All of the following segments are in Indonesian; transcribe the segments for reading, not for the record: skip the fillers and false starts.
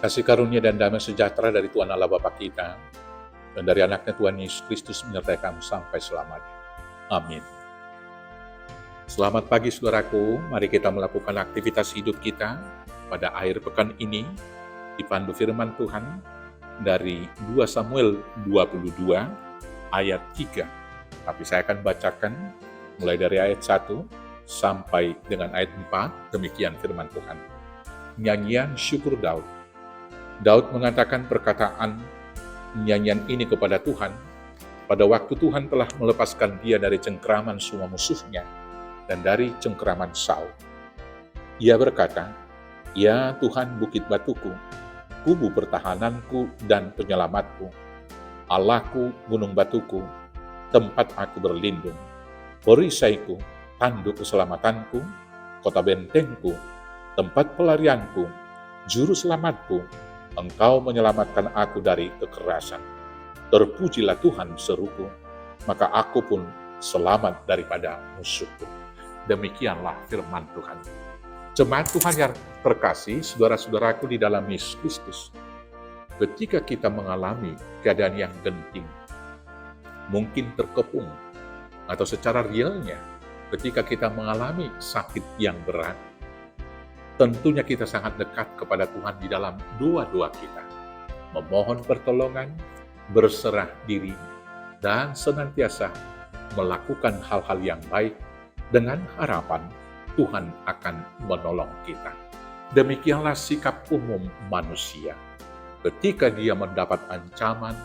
Kasih karunia dan damai sejahtera dari Tuhan Allah Bapa kita, dan dari anaknya Tuhan Yesus Kristus menyertai kamu sampai selamanya. Amin. Selamat pagi saudaraku, mari kita melakukan aktivitas hidup kita pada akhir pekan ini, dipandu firman Tuhan dari 2 Samuel 22 ayat 3. Tapi saya akan bacakan mulai dari ayat 1 sampai dengan ayat 4, demikian firman Tuhan. Nyanyian syukur Daud. Daud mengatakan perkataan nyanyian ini kepada Tuhan pada waktu Tuhan telah melepaskan dia dari cengkeraman semua musuhnya dan dari cengkeraman Saul. Ia berkata, "Ya Tuhan bukit batuku, kubu pertahananku dan penyelamatku, Allahku gunung batuku, tempat aku berlindung, perisaiku, tanduk keselamatanku, kota bentengku, tempat pelarianku, juru selamatku, Engkau menyelamatkan aku dari kekerasan. Terpujilah Tuhan seruku, maka aku pun selamat daripada musuhku." Demikianlah firman Tuhan. Jemaat Tuhan yang terkasih, saudara-saudaraku di dalam Yesus Kristus, ketika kita mengalami keadaan yang genting, mungkin terkepung, atau secara realnya, ketika kita mengalami sakit yang berat, tentunya kita sangat dekat kepada Tuhan di dalam doa-doa kita, memohon pertolongan, berserah diri, dan senantiasa melakukan hal-hal yang baik dengan harapan Tuhan akan menolong kita. Demikianlah sikap umum manusia. Ketika dia mendapat ancaman,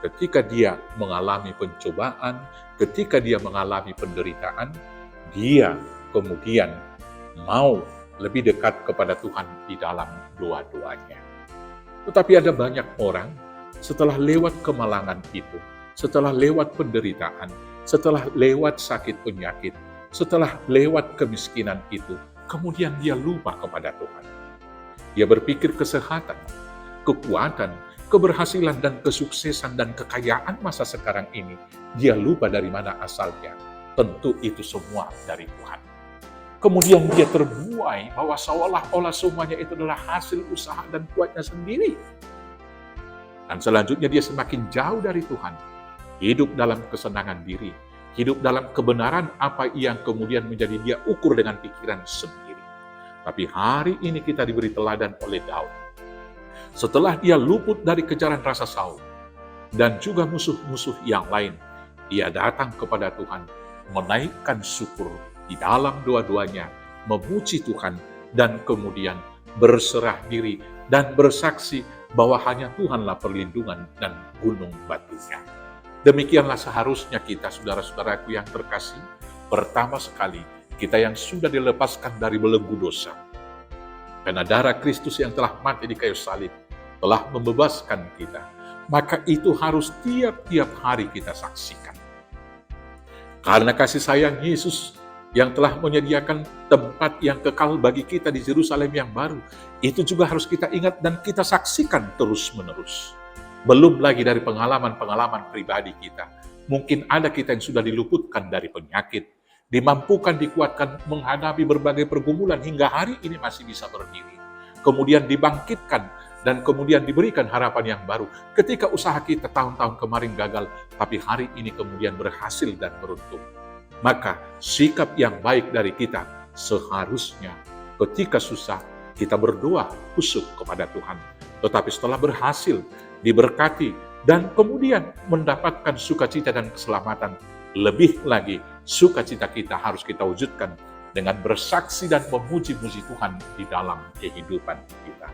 ketika dia mengalami pencobaan, ketika dia mengalami penderitaan, dia kemudian mau lebih dekat kepada Tuhan di dalam doa-doanya. Tetapi ada banyak orang setelah lewat kemalangan itu, setelah lewat penderitaan, setelah lewat sakit penyakit, setelah lewat kemiskinan itu, kemudian dia lupa kepada Tuhan. Dia berpikir kesehatan, kekuatan, keberhasilan dan kesuksesan dan kekayaan masa sekarang ini, dia lupa dari mana asalnya. Tentu itu semua dari Tuhan. Kemudian dia terbuai bahwa seolah-olah semuanya itu adalah hasil usaha dan kuatnya sendiri. Dan selanjutnya dia semakin jauh dari Tuhan. Hidup dalam kesenangan diri. Hidup dalam kebenaran apa yang kemudian menjadi dia ukur dengan pikiran sendiri. Tapi hari ini kita diberi teladan oleh Daud. Setelah dia luput dari kejaran rasa Saul dan juga musuh-musuh yang lain, dia datang kepada Tuhan, menaikkan syukur di dalam doa-doanya, memuji Tuhan, dan kemudian berserah diri dan bersaksi bahwa hanya Tuhanlah perlindungan dan gunung batunya. Demikianlah seharusnya kita, saudara-saudaraku yang terkasih, pertama sekali kita yang sudah dilepaskan dari belenggu dosa. Karena darah Kristus yang telah mati di kayu salib telah membebaskan kita, maka itu harus tiap-tiap hari kita saksikan. Karena kasih sayang Yesus yang telah menyediakan tempat yang kekal bagi kita di Yerusalem yang baru, itu juga harus kita ingat dan kita saksikan terus-menerus. Belum lagi dari pengalaman-pengalaman pribadi kita. Mungkin ada kita yang sudah diluputkan dari penyakit, dimampukan, dikuatkan menghadapi berbagai pergumulan hingga hari ini masih bisa berdiri. Kemudian dibangkitkan dan kemudian diberikan harapan yang baru. Ketika usaha kita tahun-tahun kemarin gagal, tapi hari ini kemudian berhasil dan beruntung. Maka sikap yang baik dari kita seharusnya ketika susah kita berdoa khusyuk kepada Tuhan. Tetapi setelah berhasil, diberkati, dan kemudian mendapatkan sukacita dan keselamatan, lebih lagi sukacita kita harus kita wujudkan dengan bersaksi dan memuji-muji Tuhan di dalam kehidupan kita.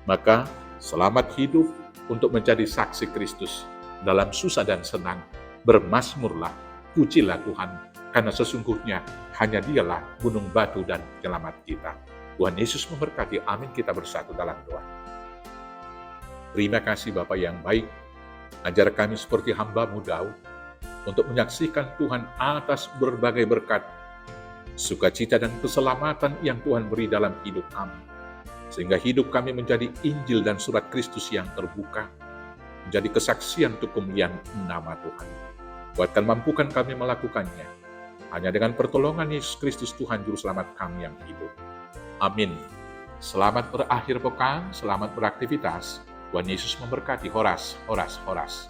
Maka selamat hidup untuk menjadi saksi Kristus dalam susah dan senang. Bermazmurlah, pujilah Tuhan, karena sesungguhnya hanya Dialah gunung batu dan penyelamat kita. Tuhan Yesus memberkati. Amin. Kita bersatu dalam doa. Terima kasih Bapa yang baik, ajar kami seperti hamba-Mu Daud, untuk menyaksikan Tuhan atas berbagai berkat, sukacita dan keselamatan yang Tuhan beri dalam hidup kami. Sehingga hidup kami menjadi Injil dan surat Kristus yang terbuka, menjadi kesaksian untuk kemuliaan nama Tuhan. Kuatkan, mampukan kami melakukannya, hanya dengan pertolongan Yesus Kristus Tuhan Juru Selamat kami yang hidup. Amin. Selamat berakhir pekan, selamat beraktivitas. Tuhan Yesus memberkati. Horas, horas, horas.